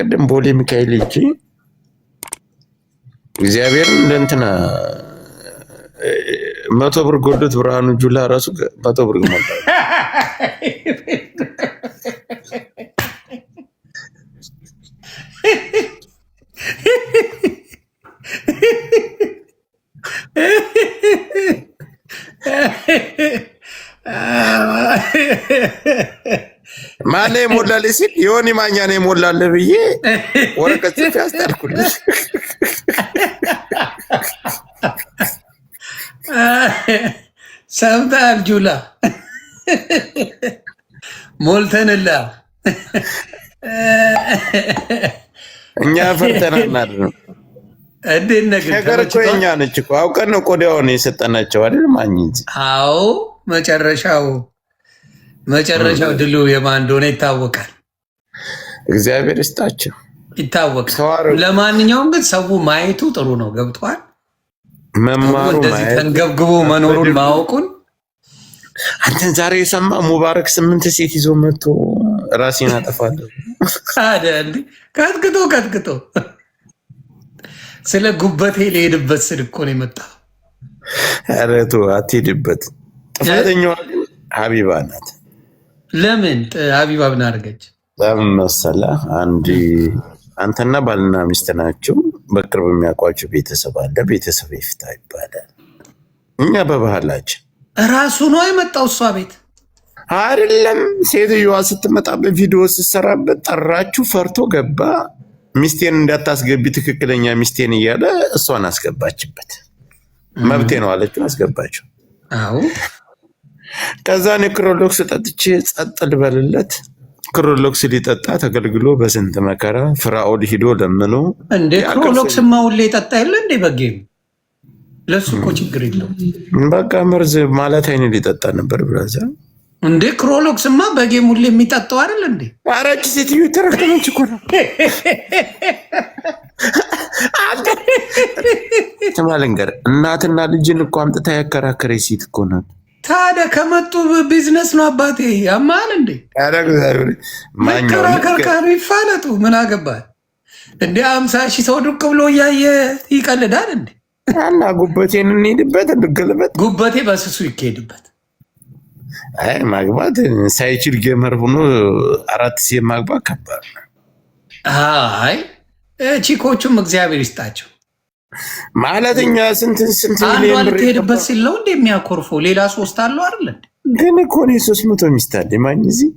በቀደም ቦሌ ሚካኤል እጂ እግዚአብሔርን ለእንትና 100 ብር ጎዶት ብርሃኑ ጁላ ራሱ 100 ብር ሞላ። ማለ ሞላል ሲል ዮኒ ማኛ ነው ሞላል ብዬ ወረቀት ጽፌ አስታልኩልሽ። ሰምታል ጁላ ሞልተንላ እኛ ፈርተናል ነው እንዴት ነገር እኮ እኛ ነች እኮ አውቀን ነው ቆዳውን የሰጠናቸው አይደል? ማኝ እንጂ አዎ መጨረሻው ድሉ የማን እንደሆነ ይታወቃል። እግዚአብሔር ይስጣቸው ይታወቃል። ለማንኛውም ግን ሰው ማየቱ ጥሩ ነው። ገብቷል። መማሩ ማየት ተንገብግቦ መኖሩን ማወቁን አንተን ዛሬ የሰማ ሙባረክ 8 ሴት ይዞ መጥቶ ራሴን አጠፋለሁ አይደል? ከትክቶ ስለ ጉበቴ ሊሄድበት ስል እኮ ነው የመጣው። ኧረ ተው አትሄድበት። ጥፋተኛዋ ግን ሀቢባ ናት። ለምን ሀቢባ ምን አደረገች? ለምን መሰለህ? አንተና ባልና ሚስት ናቸው። በቅርብ የሚያውቋቸው ቤተሰብ አለ። ቤተሰብ ይፍታ ይባላል። እኛ በባህላችን ራሱ ነው የመጣው እሷ ቤት አይደለም። ሴትዮዋ ስትመጣበት ቪዲዮ ስትሰራበት ጠራችሁ። ፈርቶ ገባ። ሚስቴን እንዳታስገቢ ትክክለኛ ሚስቴን እያለ እሷን አስገባችበት። መብቴ ነው አለችው፣ አስገባችው። አዎ ከዛ እኔ ክሮሎክስ ጠጥቼ ጸጥ ልበልለት። ክሮሎክስ ሊጠጣ ተገልግሎ በስንት መከራ ፍራኦል ሂዶ ለምኖ እንዴ ክሮሎክስ ማውሌ ጠጣ የለ እንዴ በጌም ለሱ እኮ ችግር የለውም። በቃ መርዝ ማለት አይኔ ሊጠጣ ነበር ብራዘር። እንዴ ክሮሎክስማ በጌም ሁሌ የሚጠጣው አይደል እንዴ? አራጭ ሴትዮ ተረከመች እኮ ነው። ተማለንገር እናትና ልጅን እኮ አምጥታ ያከራከረ ሴት እኮ ናት። ታዲያ ከመጡ ቢዝነስ ነው አባቴ ያማል እንዴ? መከራከር ካሉ ይፋለጡ። ምን አገባል እንዴ? 50 ሺህ ሰው ዱቅ ብሎ እያየ ይቀልዳል እንዴ? እና ጉበቴን እንሄድበት እንድገልበት ጉበቴ በስሱ ይካሄድበት። አይ ማግባት ሳይችል ጌመር ሆኖ 4 ሴት ማግባት ከባድ ነው። አይ ቺኮቹም እግዚአብሔር ይስጣቸው ማለትኛ ስንት ሚሊዮን ብር ልትሄድበት ሲለው እንደ የሚያኮርፈው ሌላ 3 አለው አይደል? ግን እኮ ነው 300 ሚስት አለ ማኝ እዚህ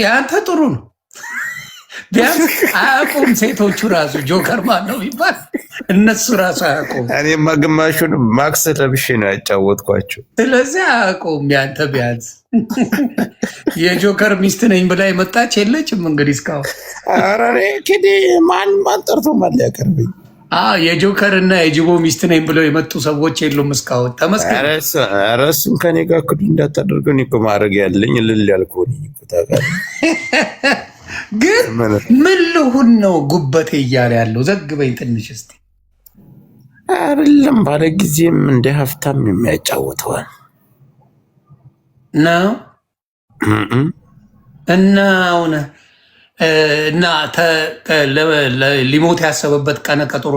ያንተ ጥሩ ነው። ቢያንስ አያውቁም ሴቶቹ ራሱ ጆከር ማን ነው ይባል እነሱ ራሱ አያውቁም። እኔማ ግማሹን ማክስ ለብሼ ነው ያጫወትኳቸው። ስለዚህ አያውቁም። ያንተ ቢያንስ የጆከር ሚስት ነኝ ብላ የመጣች የለችም እንግዲህ እስካሁን። ኧረ እኔ ኪዲ ማን ጠርቶ ማን ሊያቀርብኝ? የጆከር እና የጅቦ ሚስት ነኝ ብለው የመጡ ሰዎች የሉም እስካሁን። ተመስገን። ኧረ እሱን ከኔ ጋር ክዱ እንዳታደርገው። እኔ እኮ ማድረግ ያለኝ እልል ያልኩህ ነኝ እኮ ታውቃለህ። ግን ምን ልሁን ነው ጉበቴ እያለ ያለው? ዘግበኝ ትንሽ እስኪ። አይደለም ባለ ጊዜም እንደ ሀብታም የሚያጫውተዋል ነው እና አሁን እና ሊሞት ያሰበበት ቀነ ቀጠሮ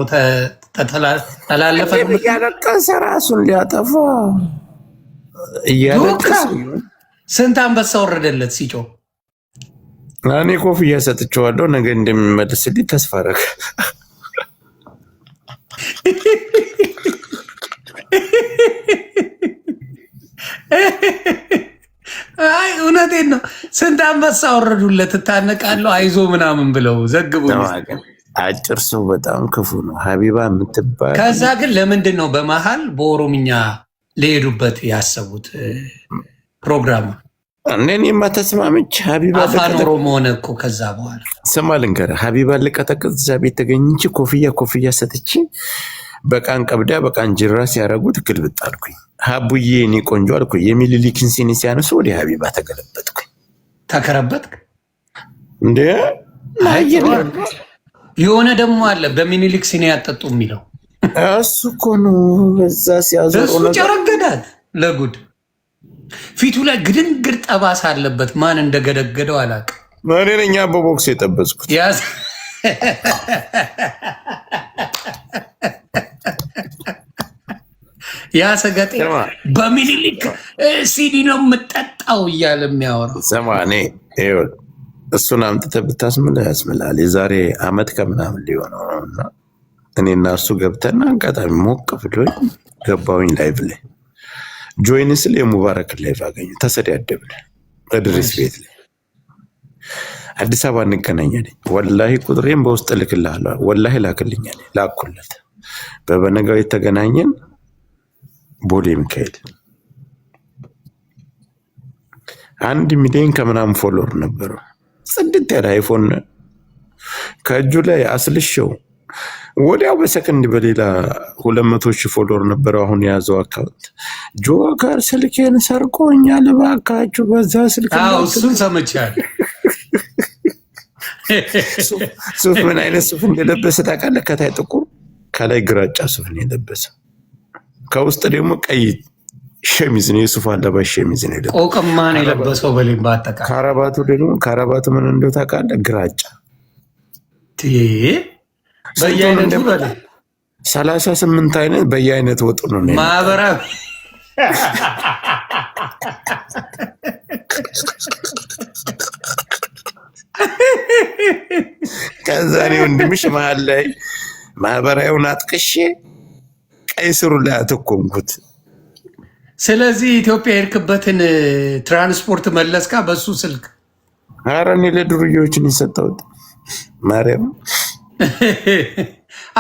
ተላለፈ። እያለቀሰ ራሱን ሊያጠፋ እያለቀሰ ስንት አንበሳ ወረደለት ሲጮህ። እኔ ኮፍያ ሰጥቼዋለሁ። ነገ እንደሚመልስልኝ ተስፋ አደረገ። አይ እውነቴን ነው። ስንት አንበሳ ወረዱለት። እታነቃለሁ አይዞ ምናምን ብለው ዘግቡ። አጭር ሰው በጣም ክፉ ነው ሀቢባ የምትባል። ከዛ ግን ለምንድን ነው በመሀል በኦሮምኛ ሊሄዱበት ያሰቡት ፕሮግራሙ? እኔማ ተስማምቼ ሀቢባ አፋን ኦሮሞ ሆነ እኮ። ከዛ በኋላ ስማ ልንገርህ፣ ሀቢባ ልቀጠቅጥ እዛ ቤት ተገኝቼ ኮፍያ ሰጥቼ በቃን ቀብዳ በቃን ጅራ ሲያደርጉት ግልብጥ አልኩኝ። ሀቡዬ እኔ ቆንጆ አልኩኝ። የሚኒሊክን ሲኒ ሲያነሱ ወደ ሀቢባ ተገለበጥኩኝ። ተከረበጥክ እንዴ? የሆነ ደግሞ አለ በሚኒሊክ ሲኒ ያጠጡ የሚለው እሱ እኮ ነው። በዛ ሲያዘሩ እሱ ጨረገዳት ለጉድ። ፊቱ ላይ ግድንግድ ጠባሳ አለበት። ማን እንደገደገደው አላውቅም። እኔ ነኝ በቦክስ የጠበስኩት። ያ ሰገጤ በሚኒሊክ ሲዲ ነው የምጠጣው እያለ የሚያወራው ስማ፣ እኔ እሱን አምጥተህ ብታስምልህ ያስምላል። የዛሬ አመት ከምናምን ሊሆነው ነው እና እኔና እሱ ገብተና አጋጣሚ ሞቅ ብሎኝ ገባሁኝ ላይቭ ላይ ጆይን ስል የሙባረክን ላይቭ አገኘ። ተሰዳደብን እድሪስ ቤት ላይ አዲስ አበባ እንገናኛለን። ወላሂ ቁጥሬን በውስጥ ልክልሃለሁ። ወላሂ ላክልኛል። ላኩለት። በበነጋው የተገናኘን ቦሌ ሚካኤል 1 ሚሊዮን ከምናምን ፎሎወር ነበረው። ጽድት ያለ አይፎን ከእጁ ላይ አስልሸው ወዲያው በሰከንድ በሌላ 200,000 ፎሎወር ነበረው። አሁን የያዘው አካውንት ጆከር ስልኬን ሰርቆኛል እባካችሁ በዛ ስልክ እሱን ሰምቻለሁ። ሱፍ ምን አይነት ሱፍ እንደለበሰ ታውቃለህ? ከታይ ጥቁር ከላይ ግራጫ ሱፍ ነው የለበሰ። ከውስጥ ደግሞ ቀይ ሸሚዝ ነው፣ የሱፍ አለባሽ ሸሚዝ ነው የለበሰው። ቆቅማ ነው የለበሰው። በሌም በአጠቃላይ ካራባቱ ደግሞ ካራባቱ ምን እንደው ታውቃለህ? ግራጫ በየአይነቱ 38 አይነት በየአይነት ወጡ ነው ማህበራዊ ከዛ እኔ ወንድምሽ መሀል ላይ ማህበራዊውን አጥቅሼ ቀይ ስሩ ላይ አተኮንኩት። ስለዚህ ኢትዮጵያ የሄድክበትን ትራንስፖርት መለስካ በሱ ስልክ? ኧረ እኔ ለዱርዬዎችን የሰጠሁት ማርያም።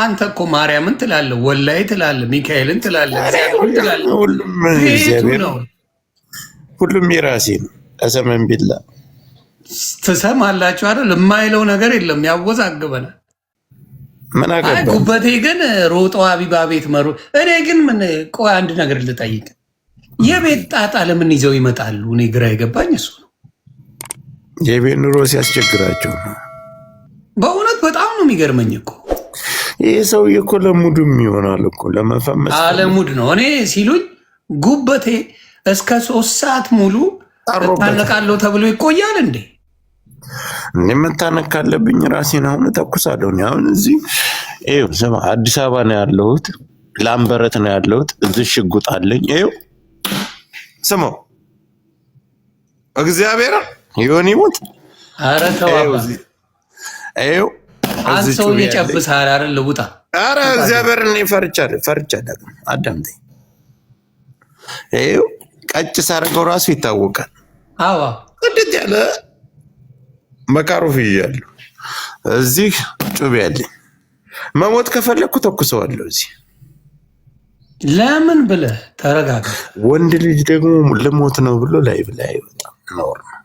አንተ እኮ ማርያምን ትላለህ፣ ወላይ ትላለህ፣ ሚካኤልን ትላለህ፣ ሁሉም የራሴ ነው። ቀሰመን ቢላ ትሰማላችሁ አይደል? የማይለው ነገር የለም፣ ያወዛግበናል። ምን አገባኝ? ጉበቴ ግን ሮጦ አቢባ ቤት መሩ። እኔ ግን ምን ቆይ አንድ ነገር ልጠይቅ፣ የቤት ጣጣ ለምን ይዘው ይመጣሉ? እኔ ግራ የገባኝ እሱ ነው። የቤት ኑሮ ሲያስቸግራቸው ነው። በእውነት በጣም ነው የሚገርመኝ እኮ ይህ ሰውዬ እኮ ለሙድም ይሆናል እኮ ለመፈመስ አለሙድ ነው። እኔ ሲሉኝ ጉበቴ እስከ 3 ሰዓት ሙሉ ታነቃለሁ ተብሎ ይቆያል እንዴ? መታነቅ ካለብኝ ራሴን አሁን እተኩሳለሁ። አሁን እዚህ ስማ፣ አዲስ አበባ ነው ያለሁት፣ ላምበረት ነው ያለሁት። እዚህ ሽጉጥ አለኝ። ስማው እግዚአብሔር ይሆን ይሙት። ኧረ ተው አንተ ሰው እየጨብስሃል አይደል? ውጣ። ኧረ እግዚአብሔርን እኔ ፈርቻለሁ። አዳምጠኝ። ቀጭ ሳደርገው ራሱ ይታወቃል። አዎ ቅድት ያለ መካሮፍ ይያለሁ። እዚህ ጩቤ ያለኝ። መሞት ከፈለግኩ ተኩሰዋለሁ። እዚህ ለምን ብለህ ተረጋጋ። ወንድ ልጅ ደግሞ ልሞት ነው ብሎ ላይቭ ላይ አይወጣም። ኖር ነው።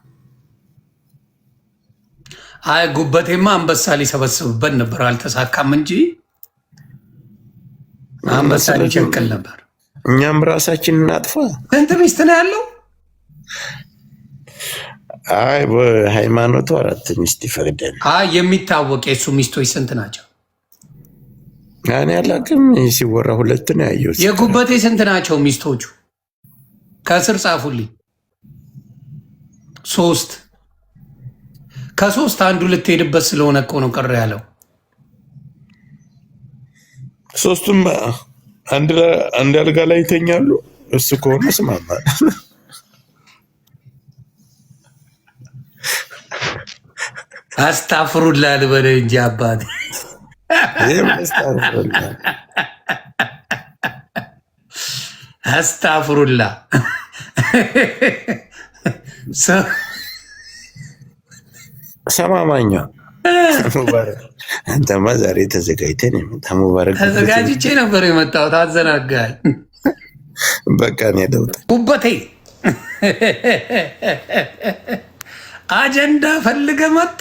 አይ ጉበቴማ አንበሳ ሊሰበስብበት ነበር፣ አልተሳካም እንጂ አንበሳ ሊቸክል ነበር። እኛም ራሳችን እናጥፋ። ስንት ሚስት ነው ያለው? አይ በሃይማኖቱ 4 ሚስት ይፈቅዳል። አይ የሚታወቅ የሱ ሚስቶች ስንት ናቸው? እኔ አላውቅም። ሲወራ 2 ነው ያየሁት። የጉበቴ ስንት ናቸው ሚስቶቹ? ከስር ጻፉልኝ። 3 ከ3 አንዱ ልትሄድበት ስለሆነ እኮ ነው ቀረ ያለው። 3ቱም አንድ አልጋ ላይ ይተኛሉ። እሱ ከሆነ ስማማል። አስታፍሩላ ልበለ እንጂ አባቴ አስታፍሩላ። ሰማማኛ አንተማ ዛሬ ተዘጋጅተን ሙባረክ ተዘጋጅቼ ነበር የመጣሁት። አዘናጋኝ። በቃ ነው ያደውት ጉበቴ አጀንዳ ፈልገ መጣ።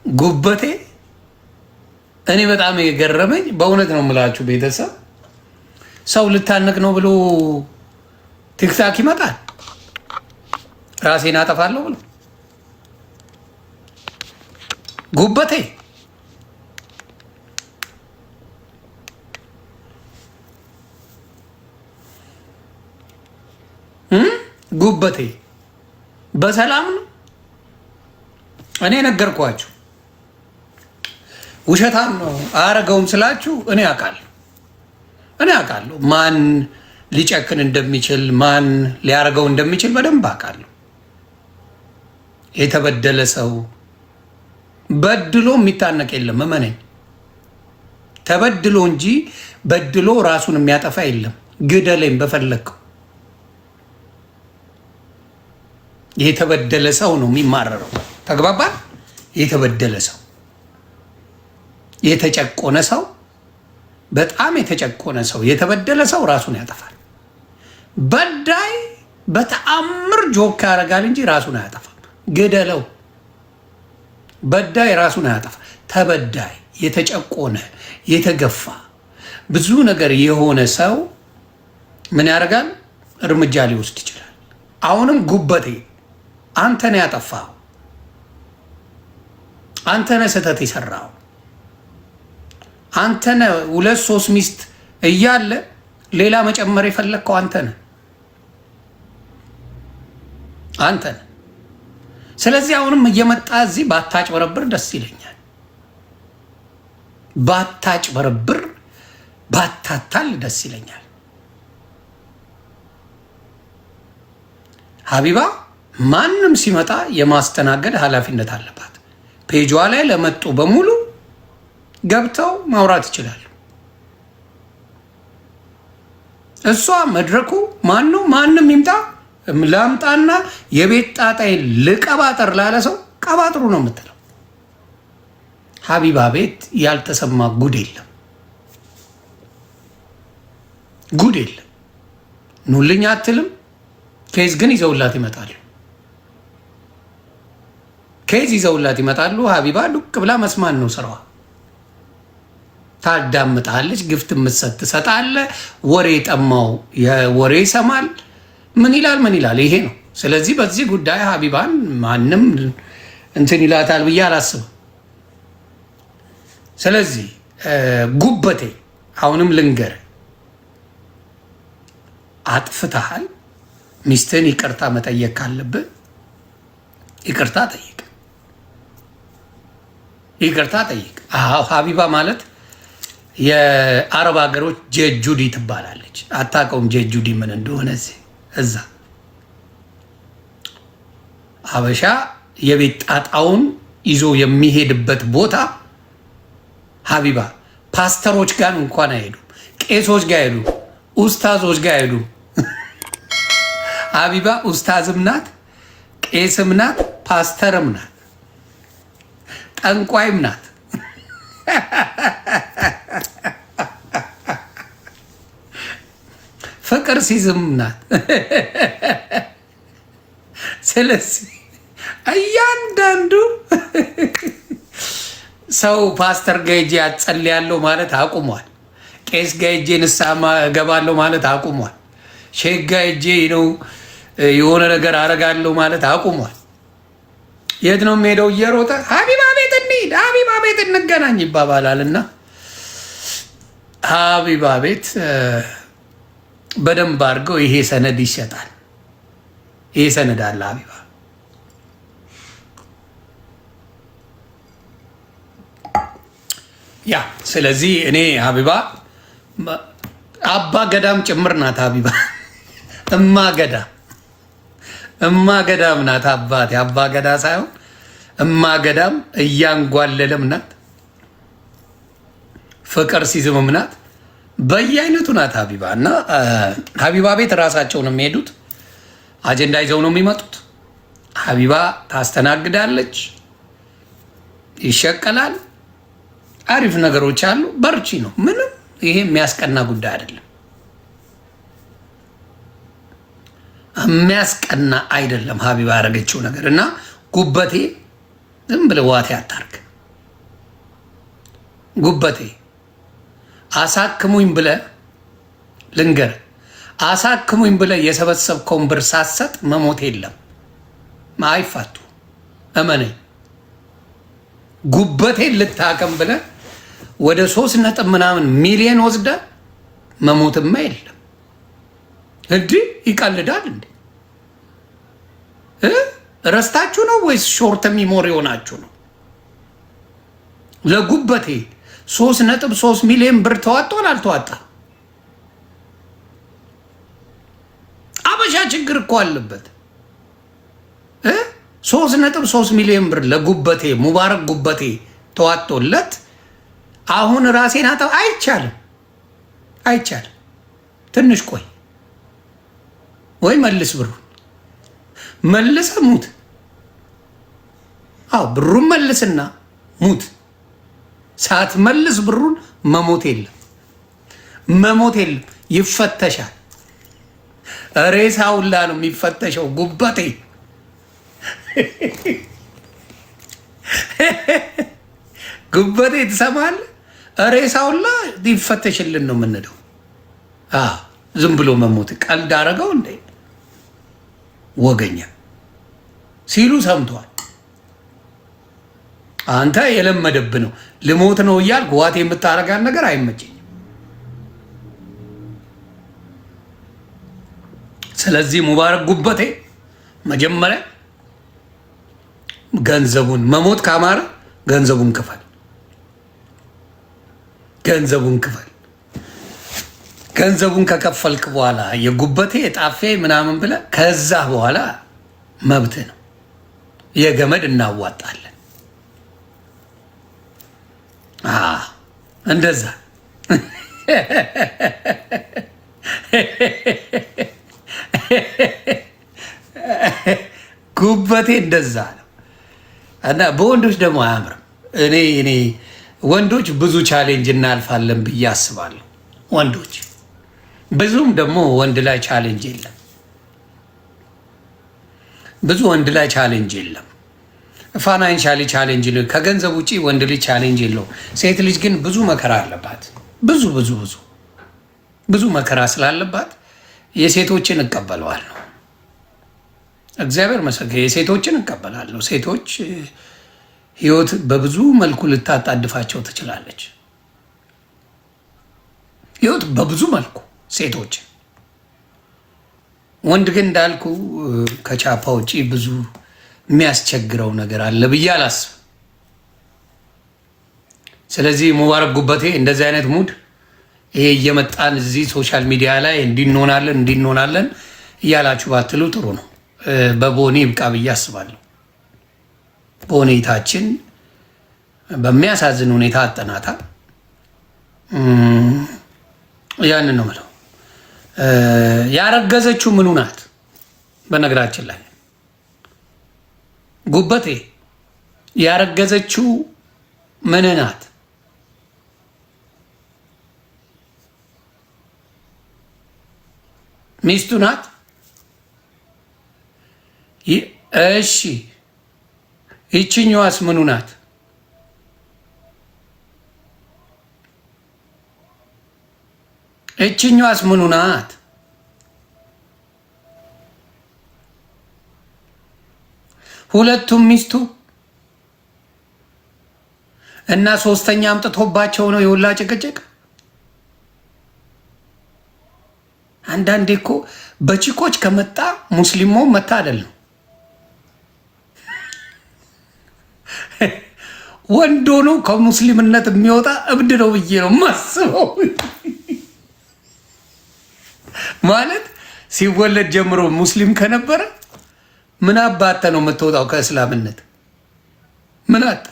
ጉበቴ እኔ በጣም የገረመኝ በእውነት ነው የምላችሁ ቤተሰብ፣ ሰው ልታነቅ ነው ብሎ ቲክታክ ይመጣል። ራሴን አጠፋለሁ ብሎ ጉበቴ ጉበቴ በሰላም ነው። እኔ ነገርኳችሁ። ውሸታም ነው አያረገውም ስላችሁ እኔ አውቃለሁ ማን ሊጨክን እንደሚችል ማን ሊያረገው እንደሚችል በደንብ አውቃለሁ። የተበደለ ሰው በድሎ የሚታነቅ የለም። እመነኝ፣ ተበድሎ እንጂ በድሎ ራሱን የሚያጠፋ የለም። ግደለኝ በፈለግከው። የተበደለ ሰው ነው የሚማረረው። ተግባባን? የተበደለ ሰው፣ የተጨቆነ ሰው፣ በጣም የተጨቆነ ሰው፣ የተበደለ ሰው ራሱን ያጠፋል። በዳይ በተአምር ጆክ ያደርጋል እንጂ ራሱን አያጠፋም። ግደለው። በዳይ ራሱን አያጠፋ። ተበዳይ፣ የተጨቆነ፣ የተገፋ ብዙ ነገር የሆነ ሰው ምን ያደርጋል? እርምጃ ሊወስድ ይችላል። አሁንም ጉበቴ አንተ ነህ ያጠፋው፣ አንተ ነህ ስህተት የሰራው፣ አንተ ነህ 2-3 ሚስት እያለ ሌላ መጨመር የፈለግከው አንተ ነህ። ስለዚህ አሁንም እየመጣ እዚህ ባታጭበረብር ደስ ይለኛል። ባታጭበረብር ባታታል ደስ ይለኛል። ሀቢባ ማንም ሲመጣ የማስተናገድ ኃላፊነት አለባት። ፔጇ ላይ ለመጡ በሙሉ ገብተው ማውራት ይችላሉ። እሷ መድረኩ ማንም ይምጣ ላምጣና የቤት ጣጣይ ልቀባጠር ላለ ሰው ቀባጥሩ ነው የምትለው። ሀቢባ ቤት ያልተሰማ ጉድ የለም፣ ጉድ የለም። ኑልኝ አትልም። ኬዝ ግን ይዘውላት ይመጣሉ። ኬዝ ይዘውላት ይመጣሉ። ሀቢባ ዱቅ ብላ መስማን ነው ስራዋ። ታዳምጣለች። ግፍት የምትሰጥ ትሰጣለህ። ወሬ ጠማው የወሬ ይሰማል። ምን ይላል? ይሄ ነው። ስለዚህ በዚህ ጉዳይ ሀቢባን ማንም እንትን ይላታል ብዬ አላስብም። ስለዚህ ጉበቴ አሁንም ልንገር፣ አጥፍተሃል። ሚስትህን ይቅርታ መጠየቅ ካለብህ ይቅርታ ጠይቅ፣ ይቅርታ ጠይቅ። አዎ ሀቢባ ማለት የአረብ ሀገሮች ጀጁዲ ትባላለች። አታውቀውም ጀጁዲ ምን እንደሆነ? እዛ ሀበሻ የቤት ጣጣውን ይዞ የሚሄድበት ቦታ ሀቢባ ፓስተሮች ጋር እንኳን አይሄዱም፣ ቄሶች ጋር አይሄዱም፣ ኡስታዞች ጋር አይሄዱም። ሀቢባ ኡስታዝም ናት፣ ቄስም ናት፣ ፓስተርም ናት፣ ጠንቋይም ናት። ፍቅር ሲዝም ናት። ስለዚህ እያንዳንዱ ሰው ፓስተር ጋር ሄጄ አጸልያለሁ ማለት አቁሟል። ቄስ ጋር ሄጄ ንስሐ እገባለሁ ማለት አቁሟል። ሼክ ጋር ሄጄ ነው የሆነ ነገር አረጋለሁ ማለት አቁሟል። የት ነው የሚሄደው? እየሮጠ ሀቢባ ቤት እንሂድ፣ ሀቢባ ቤት እንገናኝ ይባባላል። እና ሀቢባ ቤት በደንብ አድርገው ይሄ ሰነድ ይሸጣል። ይሄ ሰነድ አለ ሀቢባ። ያ ስለዚህ እኔ ሀቢባ አባ ገዳም ጭምር ናት። ሀቢባ እማ ገዳም ናት። አባቴ አባ ገዳ ሳይሆን እማ ገዳም እያንጓለለም ናት። ፍቅር ሲዝምም ናት። በየአይነቱ ናት ሀቢባ። እና ሀቢባ ቤት ራሳቸው ነው የሚሄዱት፣ አጀንዳ ይዘው ነው የሚመጡት። ሀቢባ ታስተናግዳለች፣ ይሸቀላል፣ አሪፍ ነገሮች አሉ። በርቺ ነው ምንም። ይሄ የሚያስቀና ጉዳይ አይደለም፣ የሚያስቀና አይደለም ሀቢባ ያደረገችው ነገር። እና ጉበቴ ዝም ብለህ ዋቴ አታርግ። ጉበቴ አሳክሙኝ ብለህ ልንገር፣ አሳክሙኝ ብለህ የሰበሰብከውን ብር ሳትሰጥ መሞት የለም። አይፋቱ፣ እመነኝ። ጉበቴን ልታከም ብለህ ወደ 3 ሚሊዮን ወስደህ መሞትማ የለም። እንዲህ ይቀልዳል እንዴ? ረስታችሁ ነው ወይስ ሾርት ሚሞሪ ሆናችሁ ነው? ለጉበቴ 3.3 ሚሊዮን ብር ተዋጥቷል አልተዋጣ? አበሻ ችግር እኮ አለበት። 3.3 ሚሊዮን ብር ለጉበቴ ሙባረክ ጉበቴ ተዋጥቶለት አሁን ራሴን አጣው። አይቻልም። ትንሽ ቆይ ወይ መልስ ብሩ መልሰ ሙት። ብሩን መልስና ሙት። ሳትመልስ ብሩን መሞት የለም። ይፈተሻል። ሬሳ ሁላ ነው የሚፈተሸው። ጉበቴ ጉበቴ ትሰማለህ? ሬሳ ሁላ ይፈተሽልን ነው የምንለው። ዝም ብሎ መሞት ቀልድ አረገው እንዴ ወገኛ ሲሉ ሰምቷል። አንተ የለመደብ ነው። ልሞት ነው እያልክ ዋት የምታረጋን ነገር አይመቸኝም። ስለዚህ ሙባረክ ጉበቴ መጀመሪያ ገንዘቡን መሞት ካማረ ገንዘቡን ክፈል። ገንዘቡን ከከፈልክ በኋላ የጉበቴ የጣፌ ምናምን ብለህ ከዛ በኋላ መብትህ ነው። የገመድ እናዋጣለን። እንደዛ ጉበቴ እንደዛ ነው። እና በወንዶች ደግሞ አያምርም። እኔ ወንዶች ብዙ ቻሌንጅ እናልፋለን ብዬ አስባለሁ። ወንዶች ብዙም ደግሞ ወንድ ላይ ቻሌንጅ የለም። ብዙ ወንድ ላይ ቻሌንጅ የለም። ፋይናንሻሊ ቻሌንጅ ነው። ከገንዘብ ውጪ ወንድ ልጅ ቻሌንጅ የለውም። ሴት ልጅ ግን ብዙ መከራ አለባት። ብዙ መከራ ስላለባት የሴቶችን እቀበለዋለሁ። እግዚአብሔር መሰከረ። የሴቶችን እቀበላለሁ። ሴቶች ህይወት በብዙ መልኩ ልታጣድፋቸው ትችላለች። ህይወት በብዙ መልኩ ሴቶች። ወንድ ግን እንዳልኩ ከቻፓ ውጪ ብዙ የሚያስቸግረው ነገር አለ ብዬ አላስብም። ስለዚህ ሙባረክ ጉበቴ እንደዚህ አይነት ሙድ ይሄ እየመጣን እዚህ ሶሻል ሚዲያ ላይ እንዲንሆናለን እያላችሁ ባትሉ ጥሩ ነው። በቦኔ ይብቃ ብዬ አስባለሁ። ቦኔታችን በሚያሳዝን ሁኔታ አጠናታ። ያንን ነው የምለው። ያረገዘችው ምኑ ናት? በነገራችን ላይ ጉበቴ ያረገዘችው ምን ናት? ሚስቱ ናት። እሺ ይችኛዋስ ምኑ ናት? እችኛዋስ ምኑ ናት? ሁለቱም ሚስቱ እና ሶስተኛ አምጥቶባቸው ነው የሁላ ጭቅጭቅ። አንዳንዴ እኮ በቺኮች ከመጣ ሙስሊሞ መታ አይደለም ወንዶ ነው ከሙስሊምነት የሚወጣ እብድ ነው ብዬ ነው ማስበው። ማለት ሲወለድ ጀምሮ ሙስሊም ከነበረ ምን አባተ ነው የምትወጣው ከእስላምነት? ምን አጣ?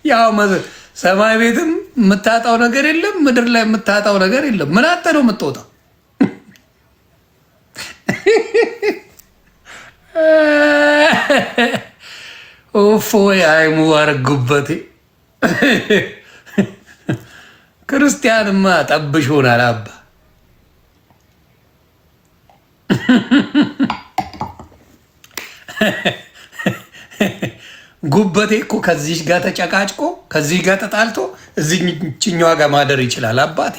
ያው ሰማይ ቤትም የምታጣው ነገር የለም፣ ምድር ላይ የምታጣው ነገር የለም። ምን አጣ ነው የምትወጣው? ኦፎይ አይ ሙባረክ ጉበቴ ክርስቲያንማ ጠብሽ ሆናል አባ። ጉበቴ እኮ ከዚህ ጋር ተጨቃጭቆ ከዚህ ጋር ተጣልቶ እዚህኛዋ ጋር ማደር ይችላል አባቴ።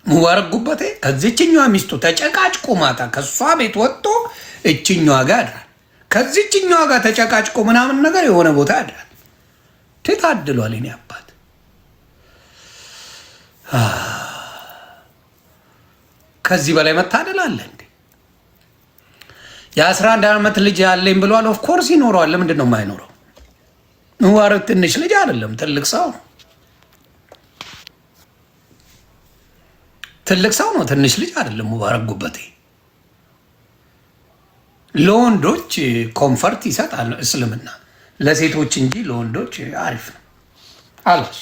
ሙባረክ ጉበቴ ከዚህኛዋ ሚስቱ ተጨቃጭቆ ማታ ከሷ ቤት ወጥቶ እችኛዋ ጋር ያድራል። ከዚህኛዋ ጋር ተጨቃጭቆ ምናምን ነገር የሆነ ቦታ ያድራል። ታድሏል የኔ አባት። ከዚህ በላይ መታደል አለ እንዴ? የ11 ዓመት ልጅ ያለኝ ብሏል። ኦፍኮርስ ይኖረዋል። ለምንድን ነው የማይኖረው? ሙባረክ ትንሽ ልጅ አይደለም፣ ትልቅ ሰው ነው። ትልቅ ሰው ነው፣ ትንሽ ልጅ አይደለም። ሙባረክ ጉበቴ ለወንዶች ኮምፈርት ይሰጣል እስልምና፣ ለሴቶች እንጂ ለወንዶች አሪፍ ነው አላሽ።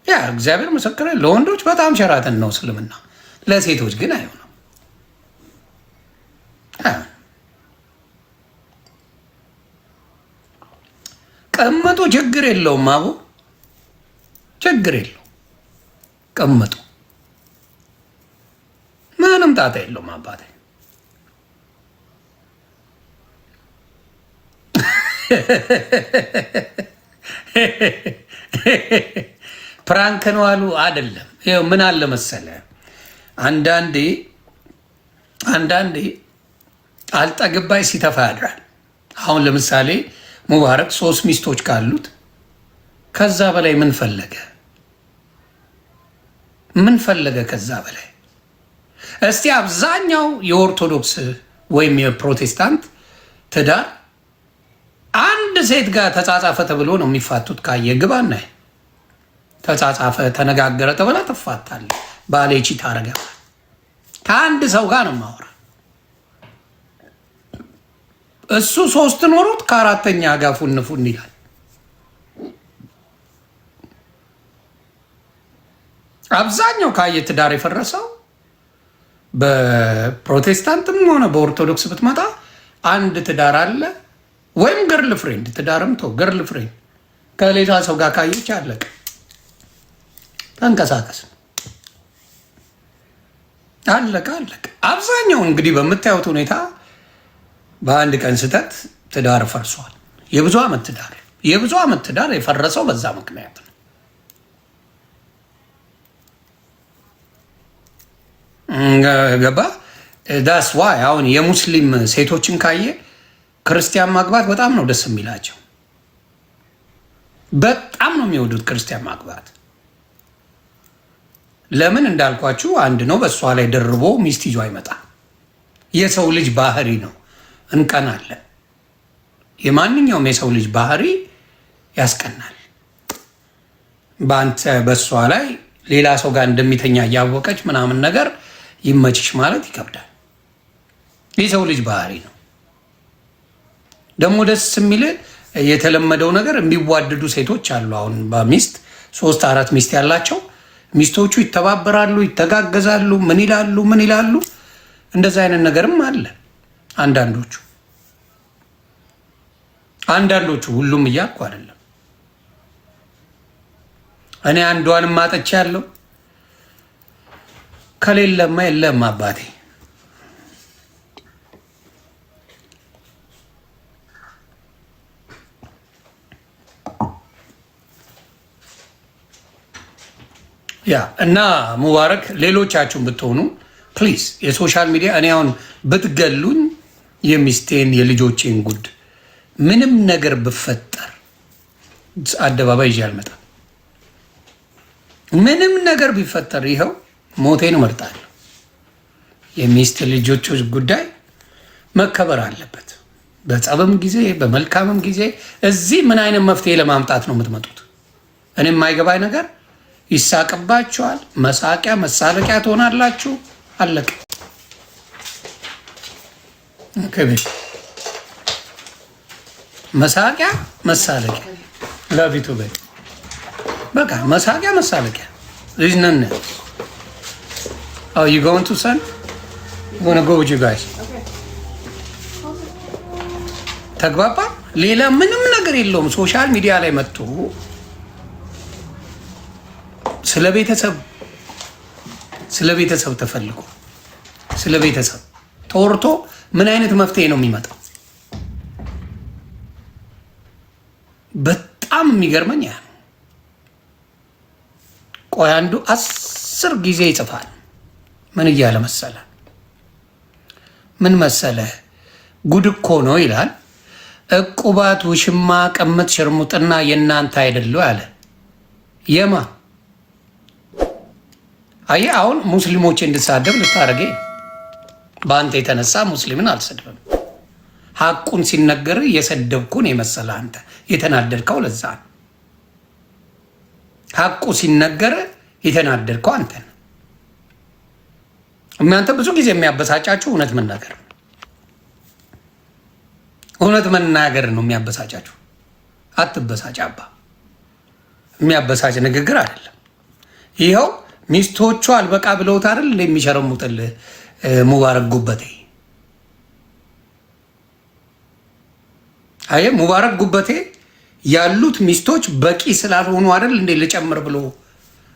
ያ እግዚአብሔር ምስክር፣ ለወንዶች በጣም ሸራተን ነው እስልምና፣ ለሴቶች ግን አይሆንም። ቀመጡ ችግር የለውም አቡ፣ ችግር የለው ቀመጡ፣ ምንም ጣጣ የለውም አባቴ። ፕራንክ ነው አሉ አይደለም። ይኸው ምን አለ መሰለ፣ አንዳንዴ አልጠግባይ ሲተፋ ያድራል። አሁን ለምሳሌ ሙባረክ 3 ሚስቶች ካሉት ከዛ በላይ ምን ፈለገ? ምን ፈለገ ከዛ በላይ? እስቲ አብዛኛው የኦርቶዶክስ ወይም የፕሮቴስታንት ትዳር አንድ ሴት ጋር ተጻጻፈ ተብሎ ነው የሚፋቱት። ካየ ግባና ተጻጻፈ ተነጋገረ ተብላ ትፋታለ። ባሌ ቺት አረገ ከአንድ ሰው ጋር ነው ማወራ። እሱ 3 ኖሩት ከአራተኛ ጋር ፉን ይላል። አብዛኛው ካየ ትዳር የፈረሰው በፕሮቴስታንትም ሆነ በኦርቶዶክስ ብትመጣ አንድ ትዳር አለ፣ ወይም ገርል ፍሬንድ፣ ትዳርም ተው ገርል ፍሬንድ ከሌላ ሰው ጋር ካየች አለቀ። ተንቀሳቀስ አለቀ። አብዛኛው እንግዲህ በምታዩት ሁኔታ በአንድ ቀን ስህተት ትዳር ፈርሷል። የብዙ ዓመት ትዳር የፈረሰው በዛ ምክንያት ነው። ገባ? ዳስ ዋይ አሁን የሙስሊም ሴቶችን ካየ ክርስቲያን ማግባት በጣም ነው ደስ የሚላቸው። በጣም ነው የሚወዱት ክርስቲያን ማግባት። ለምን እንዳልኳችሁ አንድ ነው፣ በእሷ ላይ ደርቦ ሚስት ይዞ አይመጣም። የሰው ልጅ ባህሪ ነው፣ እንቀናለን። የማንኛውም የሰው ልጅ ባህሪ ያስቀናል። በአንተ በእሷ ላይ ሌላ ሰው ጋር እንደሚተኛ እያወቀች ምናምን ነገር ይመችሽ ማለት ይከብዳል። የሰው ልጅ ባህሪ ነው። ደግሞ ደስ የሚል የተለመደው ነገር የሚዋደዱ ሴቶች አሉ። አሁን በሚስት 3-4 ሚስት ያላቸው ሚስቶቹ ይተባበራሉ፣ ይተጋገዛሉ፣ ምን ይላሉ። እንደዛ አይነት ነገርም አለ። አንዳንዶቹ ሁሉም እያልኩ አይደለም። እኔ አንዷንም ማጠቻ ያለው ከሌለማ የለም አባቴ። ያ እና ሙባረክ ሌሎቻችሁን ብትሆኑ ፕሊዝ የሶሻል ሚዲያ እኔ አሁን ብትገሉኝ የሚስቴን የልጆቼን ጉድ ምንም ነገር ብፈጠር አደባባይ ይዤ አልመጣም። ምንም ነገር ቢፈጠር ይኸው ሞቴን እመርጣለሁ። የሚስት ልጆች ጉዳይ መከበር አለበት። በጸብም ጊዜ በመልካምም ጊዜ እዚህ ምን አይነት መፍትሄ ለማምጣት ነው የምትመጡት? እኔ የማይገባኝ ነገር ይሳቅባችኋል፣ መሳቂያ መሳለቂያ ትሆናላችሁ። አለቀ። መሳቂያ መሳለቂያ ለፊቱ በይ በቃ መሳቂያ መሳለቂያ ሪዝነን you going to son? I'm gonna go with you guys. ተግባባ። ሌላ ምንም ነገር የለውም። ሶሻል ሚዲያ ላይ መጥቶ ስለ ቤተሰብ ተፈልጎ ስለ ቤተሰብ ተወርቶ ምን አይነት መፍትሄ ነው የሚመጣው? በጣም የሚገርመኝ ያ ነው። ቆይ አንዱ 10 ጊዜ ይጽፋል። ምን እያለ መሰለ? ምን መሰለ? ጉድ እኮ ነው ይላል። እቁባት፣ ውሽማ፣ ቅምጥ፣ ሽርሙጥና የእናንተ አይደሉ አለ። የማ አየህ፣ አሁን ሙስሊሞች እንድሳደብ ልታደርገኝ በአንተ የተነሳ ሙስሊምን አልሰድብም። ሐቁን ሲነገር እየሰደብኩን የመሰለ አንተ የተናደድከው ለዛ ነው። ሐቁ ሲነገር የተናደድከው አንተ ነው። እናንተ ብዙ ጊዜ የሚያበሳጫችሁ እውነት መናገር ነው። እውነት መናገር ነው የሚያበሳጫችሁ። አትበሳጭ አባ። የሚያበሳጭ ንግግር አይደለም። ይኸው ሚስቶቹ አልበቃ ብለውት አይደል እንደሚሸረሙጥልህ ሙባረክ ጉበቴ። አየህ ሙባረክ ጉበቴ ያሉት ሚስቶች በቂ ስላልሆኑ አይደል እንዴ ልጨምር ብሎ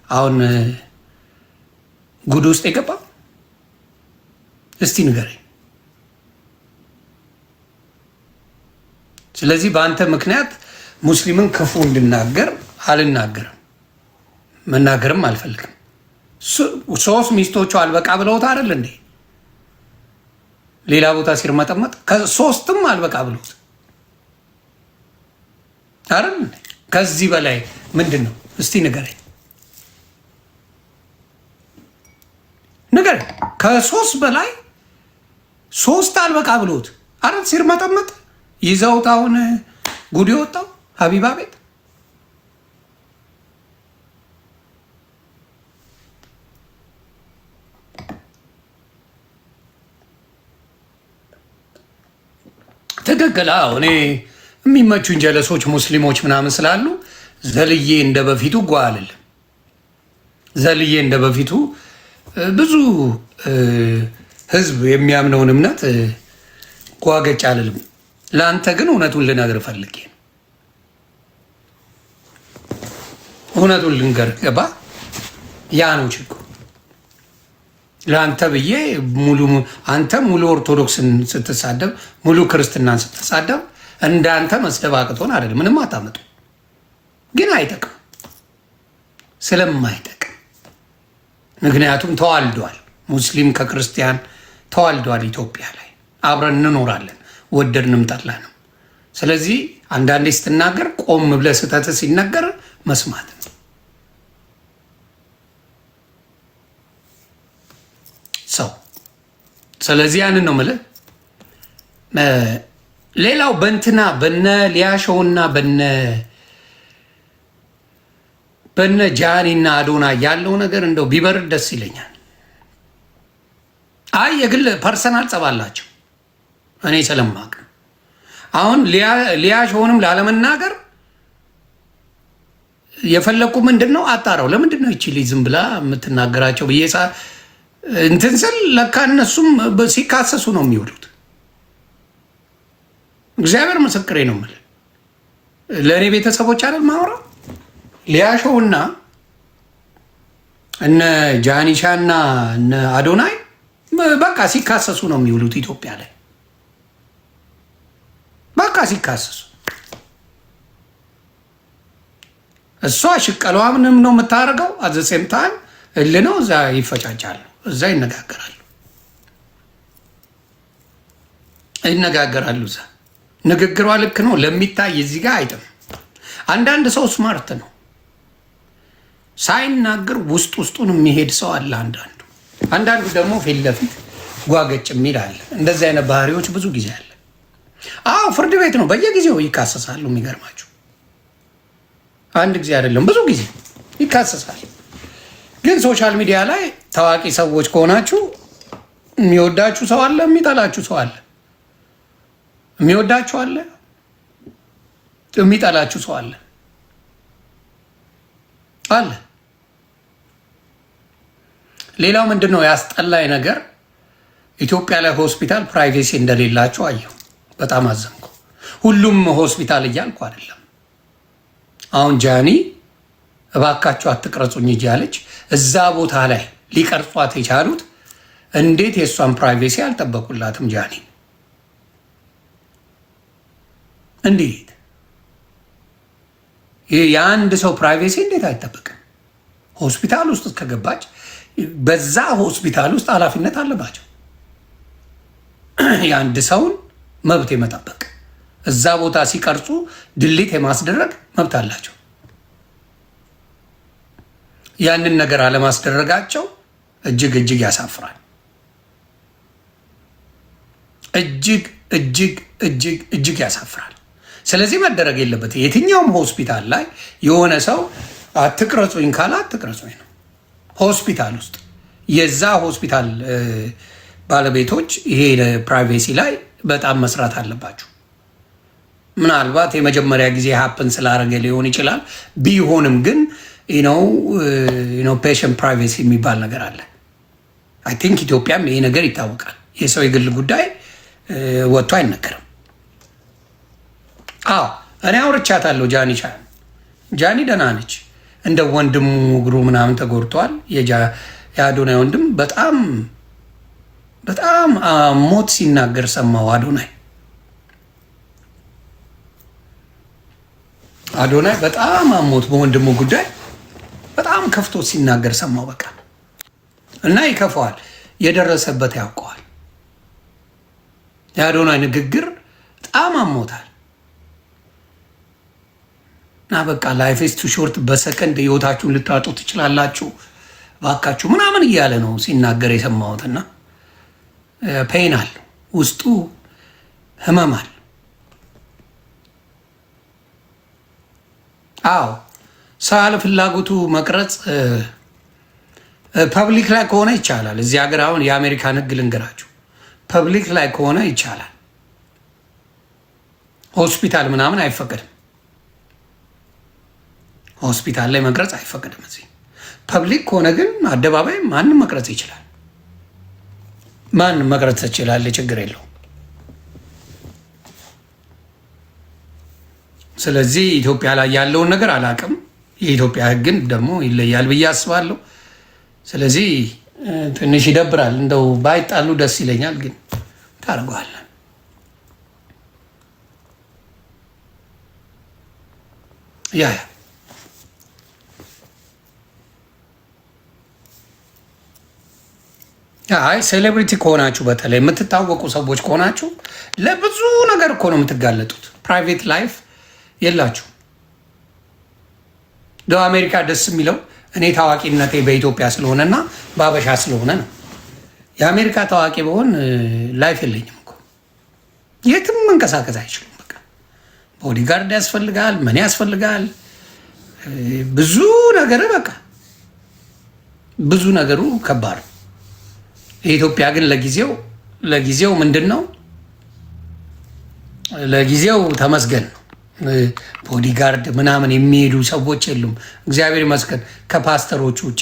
አሁን ጉድ ውስጥ የገባ። እስቲ ንገረኝ። ስለዚህ በአንተ ምክንያት ሙስሊምን ክፉ እንድናገር አልናገርም፣ መናገርም አልፈልግም። ሶስት ሚስቶቹ አልበቃ ብለውት አይደል እንዴ ሌላ ቦታ ሲርመጠመጥ ከሶስትም አልበቃ ብለውት አይደል? ከዚህ በላይ ምንድን ነው? እስቲ ንገረኝ ንገረኝ። ከሶስት በላይ ሶስት አልበቃ ብለውት አይደል ሲርመጠመጥ ይዘውት አሁን ጉድ የወጣው ሀቢባ ቤት። ትክክል። እኔ የሚመቹኝ ጀለሶች ሙስሊሞች ምናምን ስላሉ ዘልዬ እንደ በፊቱ ጓ አልልም። ዘልዬ እንደ በፊቱ ብዙ ህዝብ የሚያምነውን እምነት ጓገጭ አልልም። ለአንተ ግን እውነቱን ልነግር ፈልጌ ነው። እውነቱን ልንገር ገባ። ያ ነው ችግሩ። ለአንተ ብዬ አንተ ሙሉ ኦርቶዶክስን ስትሳደብ ሙሉ ክርስትናን ስትሳደብ እንዳንተ መስደብ አቅቶን አይደለም። ምንም አታመጡ፣ ግን አይጠቅም። ስለማይጠቅም ምክንያቱም ተዋልዷል። ሙስሊም ከክርስቲያን ተዋልዷል። ኢትዮጵያ ላይ አብረን እንኖራለን ወደድንም ጠላንም። ስለዚህ አንዳንዴ ስትናገር ቆም ብለህ ስህተት ሲነገር መስማት ነው። ሰው ስለዚህ ያንን ነው የምልህ። ሌላው በእንትና በነ ሊያሾውና በነ ጃኒና አዶና ያለው ነገር እንደው ቢበርድ ደስ ይለኛል። አይ የግል ፐርሰናል ጸባላቸው እኔ ስለማቅ አሁን ሊያሾውንም ላለመናገር የፈለኩ ምንድን ነው አጣራው። ለምንድን ነው ይቺ ልጅ ዝም ብላ የምትናገራቸው ብዬ እንትን ስል ለካ እነሱም ሲካሰሱ ነው የሚውሉት። እግዚአብሔር ምስክሬ ነው የምልህ። ለእኔ ቤተሰቦች አይደል ማውራ ሊያሾውና እነ ጃኒሻና እነ አዶናይ በቃ ሲካሰሱ ነው የሚውሉት ኢትዮጵያ ላይ በቃ ሲካሰሱ። እሷ ሽቀሏ ምንም ነው የምታደርገው። አዘሴም ታይም እል ነው እዛ ይፈጫጫሉ፣ እዛ ይነጋገራሉ እዛ ንግግሯ ልክ ነው ለሚታይ እዚህ ጋር አይጥም። አንዳንድ ሰው ስማርት ነው ሳይናገር ውስጥ ውስጡን የሚሄድ ሰው አለ። አንዳንዱ ደግሞ ፊት ለፊት ጓገጭ የሚል አለ። እንደዚህ አይነት ባህሪዎች ብዙ ጊዜ አለ። አዎ ፍርድ ቤት ነው በየጊዜው ይካሰሳሉ። የሚገርማችሁ አንድ ጊዜ አይደለም ብዙ ጊዜ ይካሰሳል። ግን ሶሻል ሚዲያ ላይ ታዋቂ ሰዎች ከሆናችሁ የሚወዳችሁ ሰው አለ፣ የሚጠላችሁ ሰው አለ። የሚወዳችሁ አለ፣ የሚጠላችሁ ሰው አለ አለ። ሌላው ምንድን ነው ያስጠላኝ ነገር ኢትዮጵያ ላይ ሆስፒታል ፕራይቬሲ እንደሌላቸው አየሁ። በጣም አዘንኩ። ሁሉም ሆስፒታል እያልኩ አይደለም። አሁን ጃኒ እባካችሁ አትቅረጹኝ እያለች እዛ ቦታ ላይ ሊቀርጿት የቻሉት እንዴት የእሷን ፕራይቬሲ አልጠበቁላትም? ጃኒ እንዴት የአንድ ሰው ፕራይቬሲ እንዴት አይጠበቅም? ሆስፒታል ውስጥ ከገባች በዛ ሆስፒታል ውስጥ ኃላፊነት አለባቸው። የአንድ ሰውን መብት የመጠበቅ እዛ ቦታ ሲቀርጹ ድሊት የማስደረግ መብት አላቸው። ያንን ነገር አለማስደረጋቸው እጅግ እጅግ ያሳፍራል። እጅግ እጅግ እጅግ እጅግ ያሳፍራል። ስለዚህ መደረግ የለበት። የትኛውም ሆስፒታል ላይ የሆነ ሰው አትቅረጹኝ ካላ አትቅረጹኝ ነው። ሆስፒታል ውስጥ የዛ ሆስፒታል ባለቤቶች ይሄ ፕራይቬሲ ላይ በጣም መስራት አለባቸው። ምናልባት የመጀመሪያ ጊዜ ሀፕን ስላደረገ ሊሆን ይችላል። ቢሆንም ግን ፔሽንት ፕራይቬሲ የሚባል ነገር አለ። አይ ቲንክ ኢትዮጵያም ይሄ ነገር ይታወቃል። የሰው የግል ጉዳይ ወጥቶ አይነገርም። አዎ እኔ አውርቻታለሁ። ጃኒ ደህና ነች። እንደ ወንድሙ እግሩ ምናምን ተጎድቷል። የአዶናይ ወንድም በጣም በጣም ሞት ሲናገር ሰማው። አዶናይ በጣም አሞት በወንድሙ ጉዳይ በጣም ከፍቶ ሲናገር ሰማው። በቃ እና ይከፋዋል። የደረሰበት ያውቀዋል። የአዶናይ ንግግር በጣም አሞታል። እና በቃ ላይፍ ኢዝ ቱ ሾርት፣ በሰከንድ ህይወታችሁን ልታጡ ትችላላችሁ ባካችሁ ምናምን እያለ ነው ሲናገር የሰማሁትና ፔን አለ ውስጡ፣ ህመም አለ። አዎ ሰው ያለ ፍላጎቱ መቅረጽ ፐብሊክ ላይ ከሆነ ይቻላል። እዚህ ሀገር አሁን የአሜሪካን ህግ ልንገራችሁ፣ ፐብሊክ ላይ ከሆነ ይቻላል። ሆስፒታል ምናምን አይፈቀድም። ሆስፒታል ላይ መቅረጽ አይፈቀድም። እዚህ ፐብሊክ ከሆነ ግን አደባባይ ማንም መቅረጽ ይችላል። ማንም መቅረጽ ይችላል፣ ችግር የለውም። ስለዚህ ኢትዮጵያ ላይ ያለውን ነገር አላውቅም። የኢትዮጵያ ህግን ደግሞ ይለያል ብዬ አስባለሁ። ስለዚህ ትንሽ ይደብራል። እንደው ባይጣሉ ደስ ይለኛል፣ ግን ታርገዋለን። አይ ሴሌብሪቲ ከሆናችሁ በተለይ የምትታወቁ ሰዎች ከሆናችሁ ለብዙ ነገር እኮ ነው የምትጋለጡት። ፕራይቬት ላይፍ የላችሁ። አሜሪካ ደስ የሚለው እኔ ታዋቂነቴ በኢትዮጵያ ስለሆነና በአበሻ ስለሆነ ነው። የአሜሪካ ታዋቂ በሆን ላይፍ የለኝም እኮ፣ የትም መንቀሳቀስ አይችሉም። በቃ ቦዲጋርድ ያስፈልጋል፣ ምን ያስፈልጋል፣ ብዙ ነገር፣ በቃ ብዙ ነገሩ ከባድ ነው። የኢትዮጵያ ግን ለጊዜው ምንድን ነው፣ ለጊዜው ተመስገን ነው። ቦዲጋርድ ምናምን የሚሄዱ ሰዎች የሉም፣ እግዚአብሔር ይመስገን። ከፓስተሮች ውጭ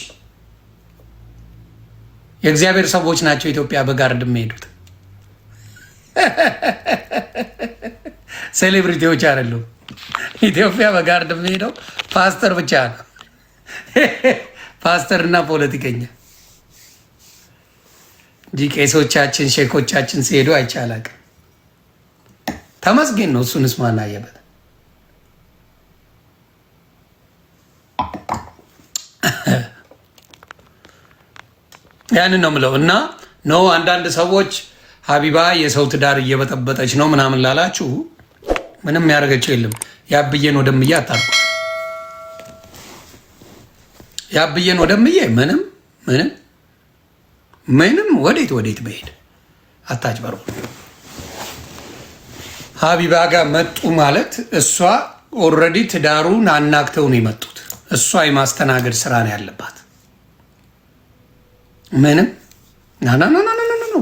የእግዚአብሔር ሰዎች ናቸው ኢትዮጵያ በጋርድ የሚሄዱት። ሴሌብሪቲዎች አይደሉም። ኢትዮጵያ በጋርድ የሚሄደው ፓስተር ብቻ ነው። ፓስተር እና ፖለቲከኛ እንጂ ቄሶቻችን ሼኮቻችን ሲሄዱ አይቻላቅ። ተመስገን ነው። እሱንስ ማን አየበት? ያንን ነው ምለው። እና ነው አንዳንድ ሰዎች ሀቢባ የሰው ትዳር እየበጠበጠች ነው ምናምን ላላችሁ፣ ምንም ያደረገችው የለም። ያብዬን ወደምዬ አታርቁት። ያብዬን ወደምዬ ምንም ወዴት በሄድ አታጭበሩ። ሀቢባ ጋር መጡ ማለት እሷ ኦልሬዲ ትዳሩን አናግተው ነው የመጡት። እሷ የማስተናገድ ስራ ነው ያለባት። ምንም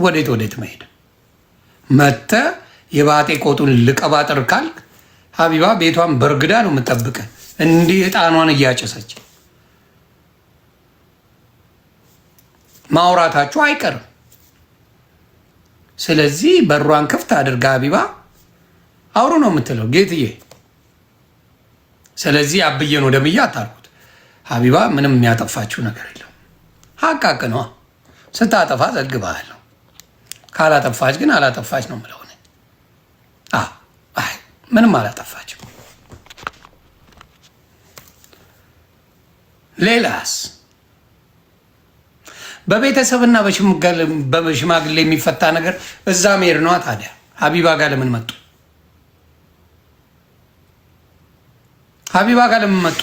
ወዴት መሄድ መተ የባጤ ቆጡን ልቀባጥር ካልክ ሀቢባ ቤቷን በርግዳ ነው የምጠብቀ፣ እንዲህ እጣኗን እያጨሰች ማውራታችሁ አይቀርም። ስለዚህ በሯን ክፍት አድርጋ ሀቢባ አውሩ ነው የምትለው ጌትዬ። ስለዚህ አብዬን ወደምዬ አታርጉት። ሀቢባ ምንም የሚያጠፋችው ነገር የለም። ሀቃቅ ነዋ። ስታጠፋ ዘግባለሁ፣ ካላጠፋች ግን አላጠፋች ነው የምለው። ምንም አላጠፋችም። ሌላስ በቤተሰብና በሽማግሌ የሚፈታ ነገር እዛ መሄድ ነዋ። ታዲያ ሀቢባ ጋር ለምን መጡ? ሀቢባ ጋር ለምን መጡ?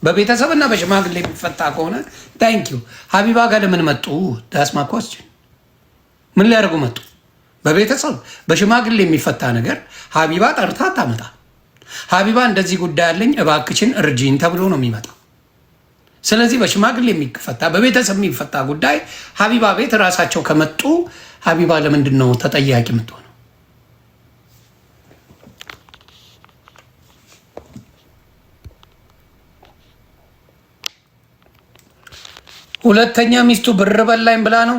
በቤተሰብና በሽማግሌ የሚፈታ ከሆነ ታንኪዩ። ሀቢባ ጋር ለምን መጡ? ዳስማ ኮስችን ምን ሊያደርጉ መጡ? በቤተሰብ በሽማግሌ የሚፈታ ነገር ሀቢባ ጠርታ ታመጣ። ሀቢባ እንደዚህ ጉዳይ አለኝ እባክችን እርጂኝ ተብሎ ነው የሚመጣው። ስለዚህ በሽማግሌ የሚፈታ በቤተሰብ የሚፈታ ጉዳይ ሀቢባ ቤት ራሳቸው ከመጡ ሀቢባ ለምንድን ነው ተጠያቂ የምትሆነው? ሁለተኛ ሚስቱ ብር በላኝ ብላ ነው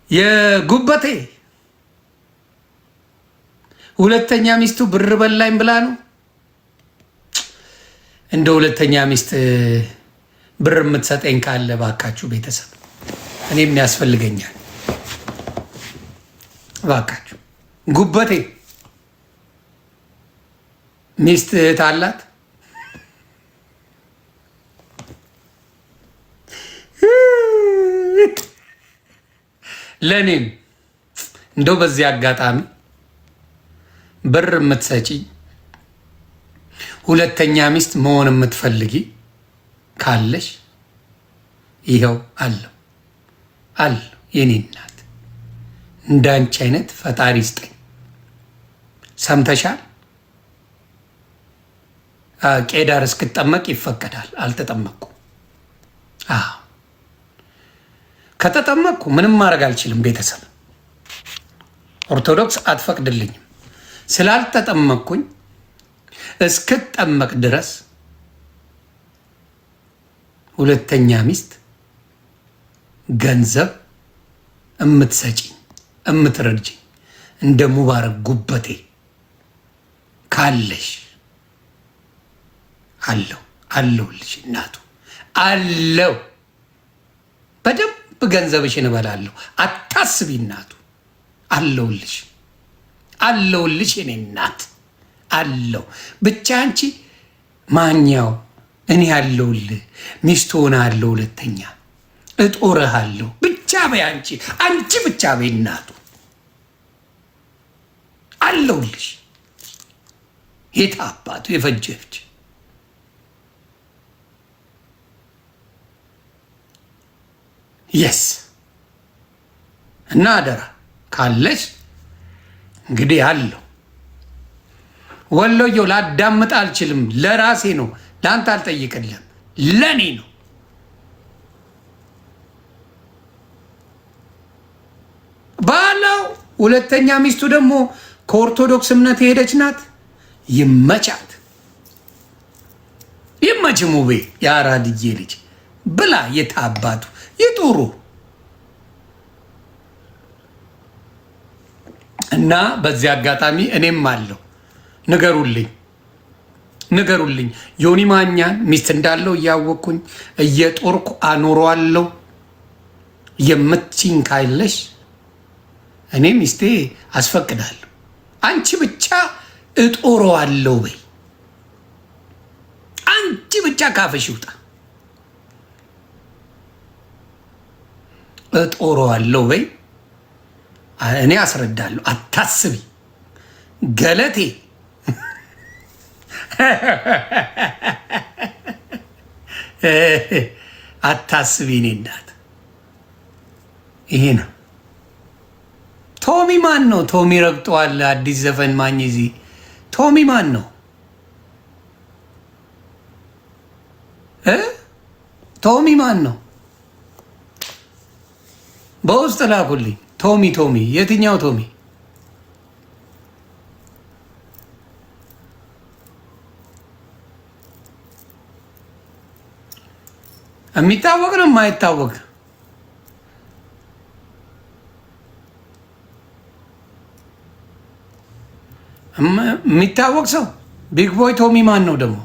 የጉበቴ ሁለተኛ ሚስቱ ብር በላኝ ብላ ነው። እንደ ሁለተኛ ሚስት ብር የምትሰጠኝ ካለ ባካችሁ ቤተሰብ እኔም ያስፈልገኛል። ባካችሁ ጉበቴ ሚስት እህት አላት። ለእኔም እንደው በዚህ አጋጣሚ ብር የምትሰጪ ሁለተኛ ሚስት መሆን የምትፈልጊ ካለሽ ይኸው አለው የኔ እናት እንዳንቺ አይነት ፈጣሪ ስጠኝ። ሰምተሻል? ቄዳር እስክጠመቅ ይፈቀዳል። አልተጠመቅኩም። ከተጠመቅኩ ምንም ማድረግ አልችልም። ቤተሰብ ኦርቶዶክስ አትፈቅድልኝም። ስላልተጠመቅኩኝ እስክጠመቅ ድረስ ሁለተኛ ሚስት ገንዘብ እምትሰጪኝ እምትረጅኝ እንደ ሙባረክ ጉበቴ ካለሽ አለሁልሽ እናቱ አለው። በደንብ ገንዘብሽን እበላለሁ። አታስቢ እናቱ አለሁልሽ የኔ እናት አለው። ብቻ አንቺ ማኛው እኔ አለሁልህ፣ ሚስት ሆነሃለሁ፣ ሁለተኛ እጦርሃለሁ። ብቻ በይ አንቺ ብቻ በይ እናቱ አለሁልሽ። የት አባቱ የፈጀች የስ እና አደራ ካለሽ እንግዲህ አለው። ወሎየው ላዳምጥ አልችልም። ለራሴ ነው፣ ለአንተ አልጠይቅልም፣ ለኔ ነው። ባለው ሁለተኛ ሚስቱ ደግሞ ከኦርቶዶክስ እምነት የሄደች ናት። ይመቻት፣ ይመች ሙቤ የአራድዬ ልጅ ብላ የታባቱ ይጡሩ እና በዚህ አጋጣሚ እኔም አለው ንገሩልኝ። ዮኒ ማኛን ሚስት እንዳለው እያወቅኩኝ እየጦርኩ አኖረዋለሁ የምትችኝ ካለሽ እኔ ሚስቴ አስፈቅዳለሁ። አንቺ ብቻ እጦረዋለሁ በይ። አንቺ ብቻ ካፈሽ ይውጣ። እጦረዋለሁ በይ። እኔ አስረዳለሁ። አታስቢ ገለቴ አታስቢ። እኔ እናት ይሄ ነው። ቶሚ ማን ነው? ቶሚ ረግጠዋል። አዲስ ዘፈን ማኝ እዚህ ቶሚ ማን ነው? ቶሚ ማን ነው? በውስጥ ላኩልኝ። ቶሚ የትኛው ቶሚ? የሚታወቅ ነው የማይታወቅ? የሚታወቅ ሰው ቢግ ቦይ ቶሚ ማን ነው ደግሞ?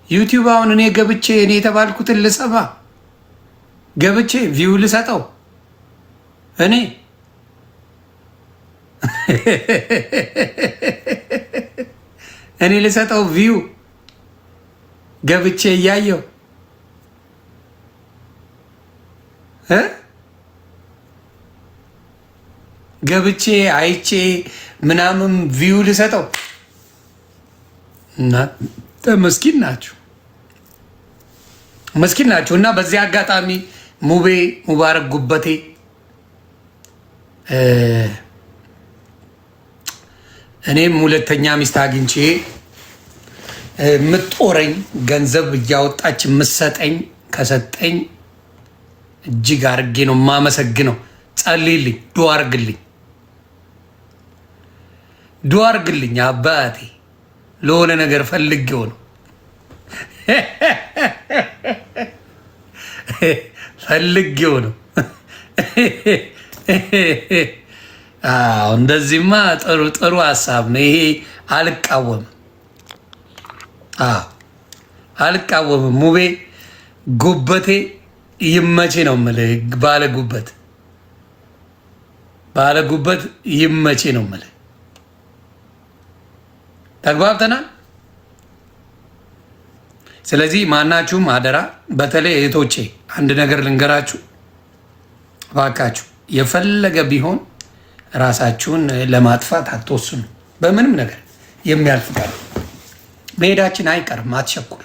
ዩቲዩብ አሁን እኔ ገብቼ እኔ የተባልኩትን ልሰባ ገብቼ ቪው ልሰጠው እኔ ልሰጠው ቪው ገብቼ እያየው ገብቼ አይቼ ምናምን ቪው ልሰጠው እና መስኪን ናችሁ መስኪን ናችሁ። እና በዚህ አጋጣሚ ሙባረክ ጉበቴ እኔም ሁለተኛ ሚስት አግኝቼ የምትጦረኝ ገንዘብ እያወጣች የምትሰጠኝ ከሰጠኝ እጅግ አድርጌ ነው የማመሰግነው። ጸልይልኝ፣ ዱዓ አድርግልኝ፣ ዱዓ አድርግልኝ አባቴ። ለሆነ ነገር ፈልጌው ነው ፈልጌው ነው። እንደዚህማ ጥሩ ሀሳብ ነው ይሄ። አልቃወምም፣ አልቃወምም። ሙቤ ጉበቴ ይመቼ ነው የምልህ። ባለ ጉበት ይመቼ ነው የምልህ። ተግባብተናል። ስለዚህ ማናችሁም አደራ፣ በተለይ እህቶቼ አንድ ነገር ልንገራችሁ እባካችሁ፣ የፈለገ ቢሆን ራሳችሁን ለማጥፋት አትወስኑ። በምንም ነገር የሚያልፍ ቃል መሄዳችን አይቀርም፣ አትቸኩሉ።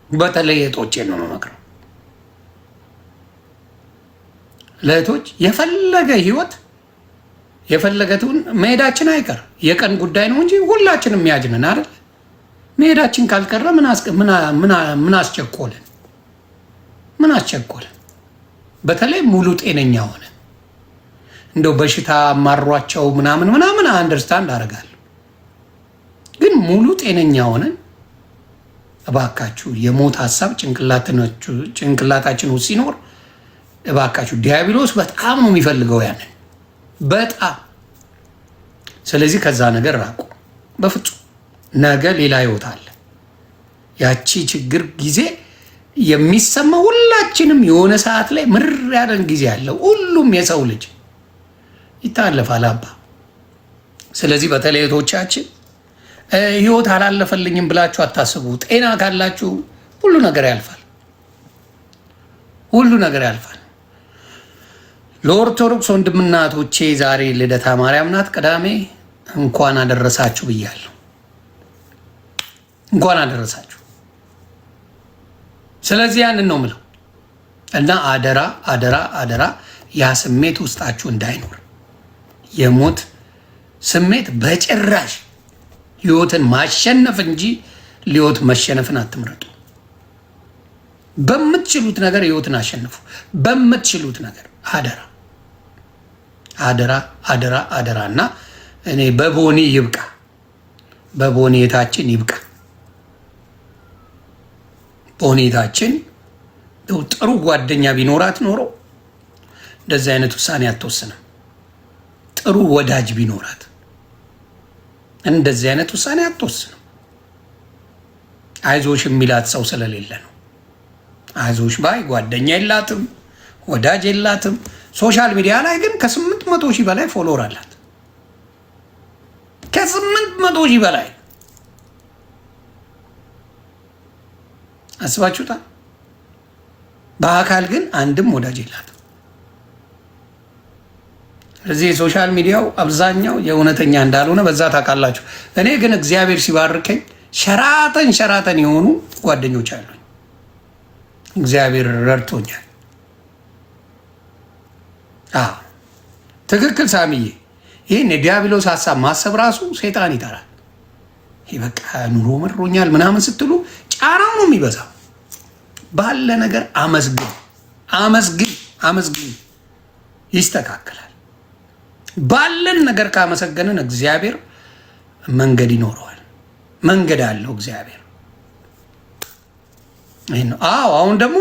በተለይ እህቶቼ ነው የምመክረው። ለእህቶች የፈለገ ህይወት የፈለገቱን መሄዳችን አይቀር፣ የቀን ጉዳይ ነው እንጂ ሁላችንም የሚያጅነን አይደል? መሄዳችን ካልቀረ ምን አስቸኮለን? ምን አስቸኮለን? በተለይ ሙሉ ጤነኛ ሆነ እንደው በሽታ አማሯቸው ምናምን አንደርስታንድ አደርጋለሁ። ግን ሙሉ ጤነኛ ሆነን እባካችሁ የሞት ሀሳብ ጭንቅላታችን ውስጥ ሲኖር እባካችሁ፣ ዲያብሎስ በጣም ነው የሚፈልገው ያንን በጣም። ስለዚህ ከዛ ነገር ራቁ በፍጹም። ነገ ሌላ ህይወት አለ። ያቺ ችግር ጊዜ የሚሰማ ሁላችንም የሆነ ሰዓት ላይ ምር ያለን ጊዜ አለ። ሁሉም የሰው ልጅ ይታለፋል አባ። ስለዚህ በተለይ እህቶቻችን ህይወት አላለፈልኝም ብላችሁ አታስቡ። ጤና ካላችሁ ሁሉ ነገር ያልፋል፣ ሁሉ ነገር ያልፋል። ለኦርቶዶክስ ወንድምና እህቶቼ ዛሬ ልደታ ማርያም ናት፣ ቅዳሜ። እንኳን አደረሳችሁ ብያለሁ። እንኳን አደረሳችሁ። ስለዚህ ያንን ነው ምለው እና አደራ አደራ አደራ ያ ስሜት ውስጣችሁ እንዳይኖር፣ የሞት ስሜት በጭራሽ። ህይወትን ማሸነፍ እንጂ ህይወት መሸነፍን አትምረጡ። በምትችሉት ነገር ህይወትን አሸንፉ። በምትችሉት ነገር አደራ አደራ አደራ አደራ። እና እኔ በቦኒ ይብቃ፣ በቦኔታችን ይብቃ። ቦኔታችን ጥሩ ጓደኛ ቢኖራት ኖሮ እንደዚህ አይነት ውሳኔ አትወስንም። ጥሩ ወዳጅ ቢኖራት እንደዚህ አይነት ውሳኔ አትወስንም። አይዞሽ የሚላት ሰው ስለሌለ ነው። አይዞሽ ባይ ጓደኛ የላትም፣ ወዳጅ የላትም። ሶሻል ሚዲያ ላይ ግን ከ800,000 በላይ ፎሎወር አላት። ከ800,000 በላይ አስባችሁታል? በአካል ግን አንድም ወዳጅ የላትም። ስለዚህ የሶሻል ሚዲያው አብዛኛው የእውነተኛ እንዳልሆነ በዛ ታውቃላችሁ። እኔ ግን እግዚአብሔር ሲባርከኝ ሸራተን የሆኑ ጓደኞች አሉኝ። እግዚአብሔር ረድቶኛል። ትክክል ሳሚዬ። ይህን የዲያብሎስ ሀሳብ ማሰብ ራሱ ሰይጣን ይጠራል። ይህ በቃ ኑሮ መሮኛል ምናምን ስትሉ ጫናው ነው የሚበዛው። ባለ ነገር አመስግን፣ ይስተካከላል። ባለን ነገር ካመሰገንን እግዚአብሔር መንገድ ይኖረዋል። መንገድ አለው እግዚአብሔር። አሁን ደግሞ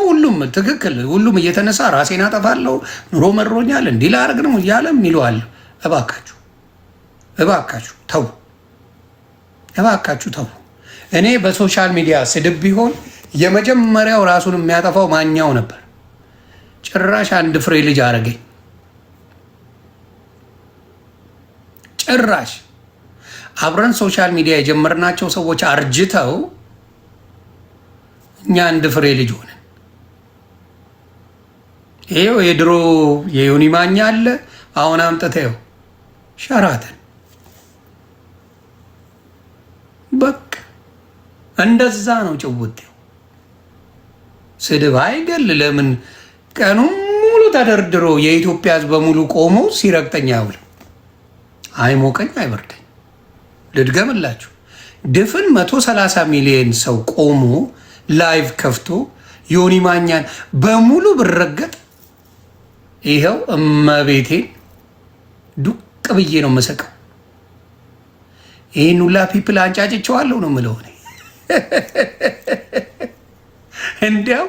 ሁሉም እየተነሳ ራሴን አጠፋለሁ፣ ኑሮ መሮኛል፣ እንዲህ ላደርግ ነው እያለ የሚለዋል። እባካችሁ ተው። እኔ በሶሻል ሚዲያ ስድብ ቢሆን የመጀመሪያው ራሱን የሚያጠፋው ማኛው ነበር። ጭራሽ አንድ ፍሬ ልጅ አረገኝ። ጭራሽ አብረን ሶሻል ሚዲያ የጀመርናቸው ሰዎች አርጅተው እኛ አንድ ፍሬ ልጅ ሆነን ይኸው የድሮ የዮኒ ማኛ አለ። አሁን አምጥተው ሸራተን በቃ እንደዛ ነው ጭውቴው። ስድብ አይገል። ለምን ቀኑን ሙሉ ተደርድሮ የኢትዮጵያ ሕዝብ በሙሉ ቆሞ ሲረግጠኝ አይውልም። አይሞቀኝ አይበርደኝ። ልድገምላችሁ፣ ድፍን 130 ሚሊዮን ሰው ቆሞ ላይቭ ከፍቶ ዮኒ ማኛን በሙሉ ብረገጥ ይኸው እመቤቴን ዱቅ ብዬ ነው መሰቀው። ይህን ሁላ ፒፕል አንጫጭቸዋለሁ ነው ምለው። እንዲያው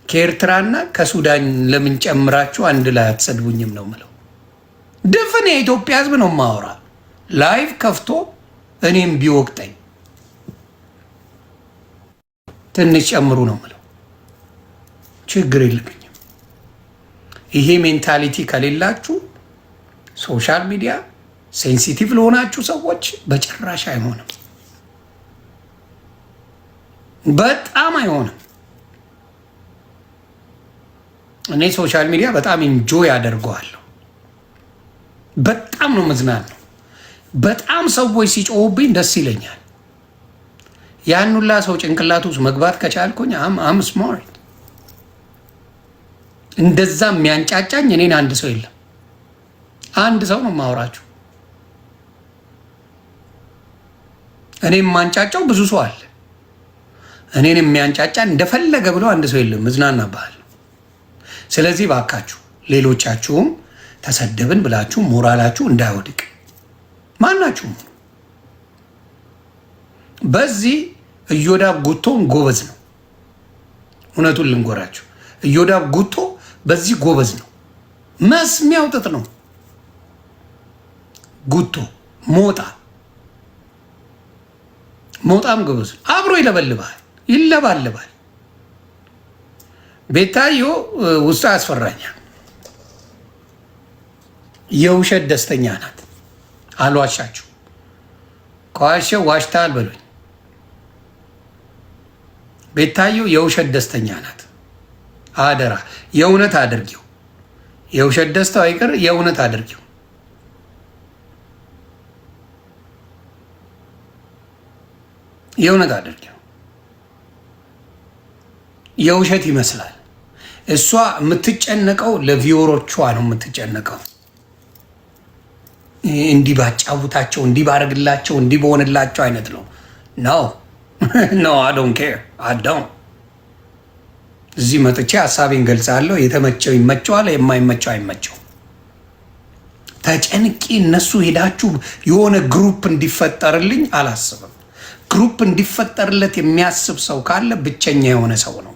ከኤርትራና ከሱዳን ለምን ጨምራችሁ አንድ ላይ አትሰድቡኝም ነው ምለው። ድፍን የኢትዮጵያ ሕዝብ ነው ማወራ ላይቭ ከፍቶ እኔም ቢወቅጠኝ ትንሽ ጨምሩ ነው ምለው። ችግር የለብኝም። ይሄ ሜንታሊቲ ከሌላችሁ ሶሻል ሚዲያ ሴንሲቲቭ ለሆናችሁ ሰዎች በጭራሽ አይሆንም፣ በጣም አይሆንም። እኔ ሶሻል ሚዲያ በጣም ኢንጆይ አደርገዋለሁ። በጣም ነው መዝናናው። በጣም ሰዎች ሲጮሁብኝ ደስ ይለኛል። ያን ሁላ ሰው ጭንቅላት ውስጥ መግባት ከቻልኩኝ አም ስማርት። እንደዛ የሚያንጫጫኝ እኔን አንድ ሰው የለም። አንድ ሰው ነው የማወራችሁ። እኔ የማንጫጫው ብዙ ሰው አለ። እኔን የሚያንጫጫ እንደፈለገ ብሎ አንድ ሰው የለም። መዝናና ባህል። ስለዚህ ባካችሁ ሌሎቻችሁም ተሰደብን ብላችሁ ሞራላችሁ እንዳይወድቅ ማናችሁም። በዚህ እዮዳብ ጉቶን ጎበዝ ነው። እውነቱን ልንጎራችሁ፣ እዮዳብ ጉቶ በዚህ ጎበዝ ነው። መስሚያው ጥጥ ነው። ጉቶ ሞጣም ጎበዝ አብሮ ይለበልባል፣ ይለባልባል። ቤታዮ ውስጥ አስፈራኛል። የውሸት ደስተኛ ናት። አልዋሻችሁ። ከዋሸው ዋሽታል በሉኝ። ቤታዮ የውሸት ደስተኛ ናት። አደራ የእውነት አድርጊው። የውሸት ደስታው አይቀር፣ የእውነት አድርጊው። የእውነት አድርጊው። የውሸት ይመስላል። እሷ የምትጨነቀው ለቪወሮቿ ነው የምትጨነቀው። እንዲህ ባጫውታቸው፣ እንዲህ ባረግላቸው፣ እንዲህ በሆንላቸው አይነት ነው። ኖ አይ ዶንት ኬር አዳው። እዚህ መጥቼ ሀሳቤን ገልጻለሁ። የተመቸው ይመቸዋል፣ የማይመቸው አይመቸው። ተጨንቄ እነሱ ሄዳችሁ የሆነ ግሩፕ እንዲፈጠርልኝ አላስብም። ግሩፕ እንዲፈጠርለት የሚያስብ ሰው ካለ ብቸኛ የሆነ ሰው ነው።